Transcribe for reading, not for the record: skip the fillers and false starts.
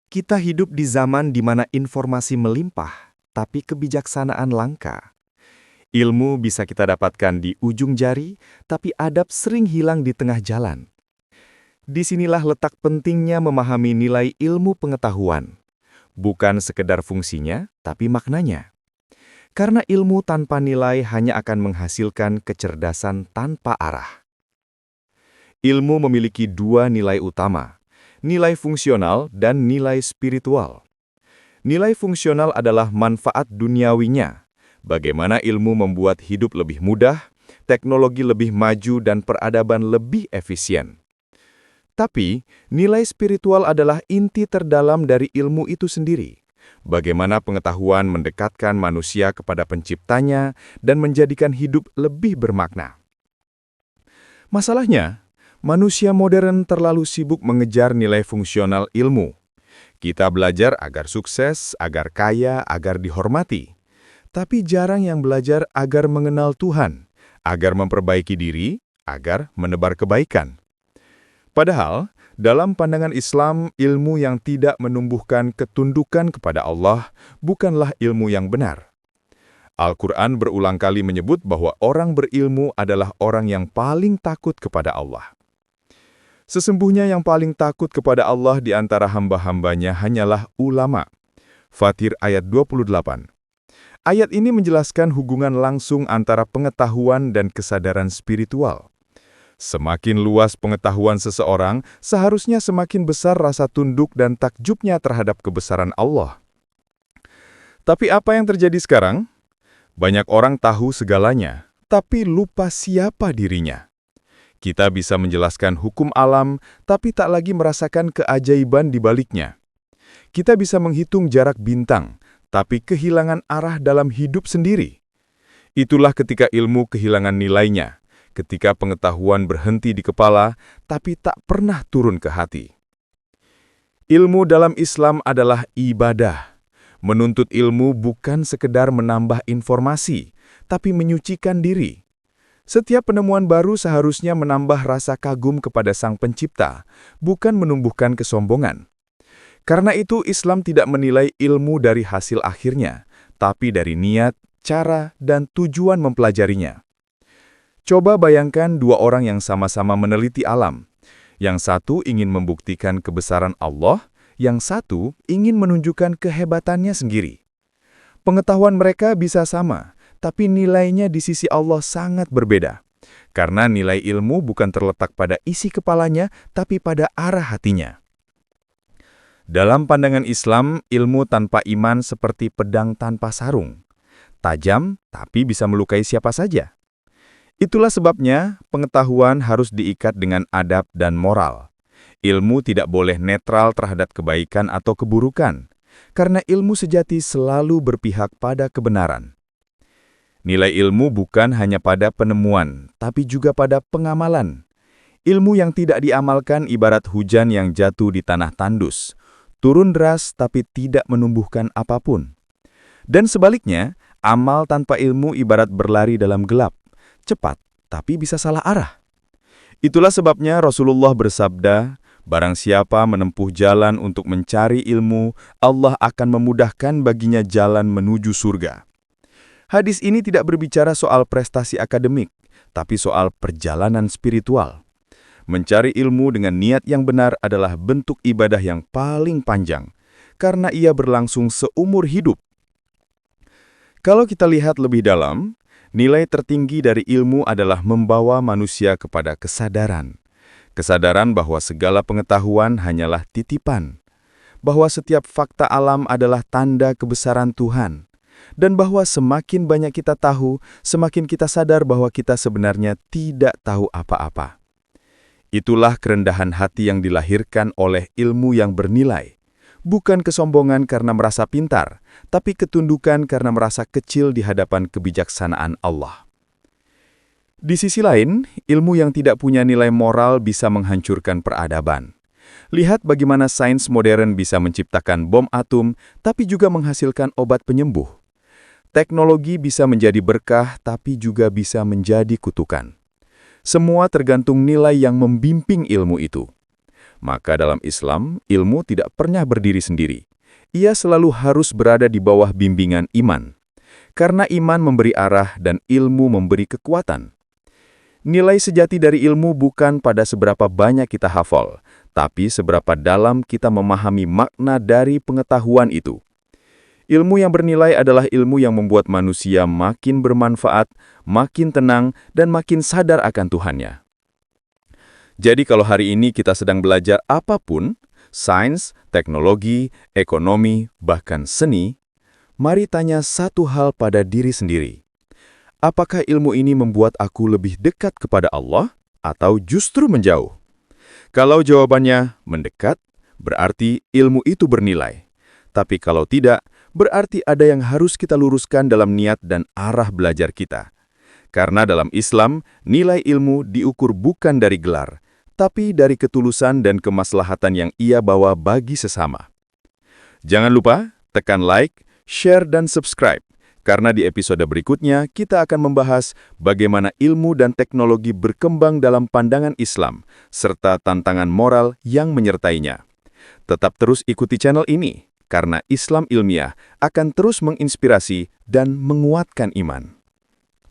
Kita hidup di zaman di mana informasi melimpah, tapi kebijaksanaan langka. Ilmu bisa kita dapatkan di ujung jari, tapi adab sering hilang di tengah jalan. Disinilah letak pentingnya memahami nilai ilmu pengetahuan. Bukan sekedar fungsinya, tapi maknanya. Karena ilmu tanpa nilai hanya akan menghasilkan kecerdasan tanpa arah. Ilmu memiliki dua nilai utama, nilai fungsional dan nilai spiritual. Nilai fungsional adalah manfaat duniawinya. Bagaimana ilmu membuat hidup lebih mudah, teknologi lebih maju dan peradaban lebih efisien. Tapi, nilai spiritual adalah inti terdalam dari ilmu itu sendiri. Bagaimana pengetahuan mendekatkan manusia kepada penciptanya dan menjadikan hidup lebih bermakna. Masalahnya, manusia modern terlalu sibuk mengejar nilai fungsional ilmu. Kita belajar agar sukses, agar kaya, agar dihormati. Tapi jarang yang belajar agar mengenal Tuhan, agar memperbaiki diri, agar menebar kebaikan. Padahal, dalam pandangan Islam, ilmu yang tidak menumbuhkan ketundukan kepada Allah bukanlah ilmu yang benar. Al-Quran berulang kali menyebut bahwa orang berilmu adalah orang yang paling takut kepada Allah. Sesungguhnya yang paling takut kepada Allah di antara hamba-hambanya hanyalah ulama. Fatir ayat 28. Ayat ini menjelaskan hubungan langsung antara pengetahuan dan kesadaran spiritual. Semakin luas pengetahuan seseorang, seharusnya semakin besar rasa tunduk dan takjubnya terhadap kebesaran Allah. Tapi apa yang terjadi sekarang? Banyak orang tahu segalanya, tapi lupa siapa dirinya. Kita bisa menjelaskan hukum alam, tapi tak lagi merasakan keajaiban di baliknya. Kita bisa menghitung jarak bintang, tapi kehilangan arah dalam hidup sendiri. Itulah ketika ilmu kehilangan nilainya, ketika pengetahuan berhenti di kepala, tapi tak pernah turun ke hati. Ilmu dalam Islam adalah ibadah. Menuntut ilmu bukan sekedar menambah informasi, tapi menyucikan diri. Setiap penemuan baru seharusnya menambah rasa kagum kepada Sang Pencipta, bukan menumbuhkan kesombongan. Karena itu Islam tidak menilai ilmu dari hasil akhirnya, tapi dari niat, cara, dan tujuan mempelajarinya. Coba bayangkan dua orang yang sama-sama meneliti alam. Yang satu ingin membuktikan kebesaran Allah, yang satu ingin menunjukkan kehebatannya sendiri. Pengetahuan mereka bisa sama, tapi nilainya di sisi Allah sangat berbeda. Karena nilai ilmu bukan terletak pada isi kepalanya, tapi pada arah hatinya. Dalam pandangan Islam, ilmu tanpa iman seperti pedang tanpa sarung. Tajam, tapi bisa melukai siapa saja. Itulah sebabnya pengetahuan harus diikat dengan adab dan moral. Ilmu tidak boleh netral terhadap kebaikan atau keburukan, karena ilmu sejati selalu berpihak pada kebenaran. Nilai ilmu bukan hanya pada penemuan, tapi juga pada pengamalan. Ilmu yang tidak diamalkan ibarat hujan yang jatuh di tanah tandus, turun deras tapi tidak menumbuhkan apapun. Dan sebaliknya, amal tanpa ilmu ibarat berlari dalam gelap. Cepat, tapi bisa salah arah. Itulah sebabnya Rasulullah bersabda, barang siapa menempuh jalan untuk mencari ilmu, Allah akan memudahkan baginya jalan menuju surga. Hadis ini tidak berbicara soal prestasi akademik, tapi soal perjalanan spiritual. Mencari ilmu dengan niat yang benar adalah bentuk ibadah yang paling panjang, karena ia berlangsung seumur hidup. Kalau kita lihat lebih dalam, nilai tertinggi dari ilmu adalah membawa manusia kepada kesadaran. Kesadaran bahwa segala pengetahuan hanyalah titipan, bahwa setiap fakta alam adalah tanda kebesaran Tuhan, dan bahwa semakin banyak kita tahu, semakin kita sadar bahwa kita sebenarnya tidak tahu apa-apa. Itulah kerendahan hati yang dilahirkan oleh ilmu yang bernilai. Bukan kesombongan karena merasa pintar, tapi ketundukan karena merasa kecil di hadapan kebijaksanaan Allah. Di sisi lain, ilmu yang tidak punya nilai moral bisa menghancurkan peradaban. Lihat bagaimana sains modern bisa menciptakan bom atom, tapi juga menghasilkan obat penyembuh. Teknologi bisa menjadi berkah, tapi juga bisa menjadi kutukan. Semua tergantung nilai yang membimbing ilmu itu. Maka dalam Islam, ilmu tidak pernah berdiri sendiri. Ia selalu harus berada di bawah bimbingan iman. Karena iman memberi arah dan ilmu memberi kekuatan. Nilai sejati dari ilmu bukan pada seberapa banyak kita hafal, tapi seberapa dalam kita memahami makna dari pengetahuan itu. Ilmu yang bernilai adalah ilmu yang membuat manusia makin bermanfaat, makin tenang, dan makin sadar akan Tuhannya. Jadi kalau hari ini kita sedang belajar apapun, sains, teknologi, ekonomi, bahkan seni, mari tanya satu hal pada diri sendiri. Apakah ilmu ini membuat aku lebih dekat kepada Allah atau justru menjauh? Kalau jawabannya mendekat, berarti ilmu itu bernilai. Tapi kalau tidak, berarti ada yang harus kita luruskan dalam niat dan arah belajar kita. Karena dalam Islam, nilai ilmu diukur bukan dari gelar, tapi dari ketulusan dan kemaslahatan yang ia bawa bagi sesama. Jangan lupa, tekan like, share, dan subscribe, karena di episode berikutnya kita akan membahas bagaimana ilmu dan teknologi berkembang dalam pandangan Islam, serta tantangan moral yang menyertainya. Tetap terus ikuti channel ini, karena Islam ilmiah akan terus menginspirasi dan menguatkan iman.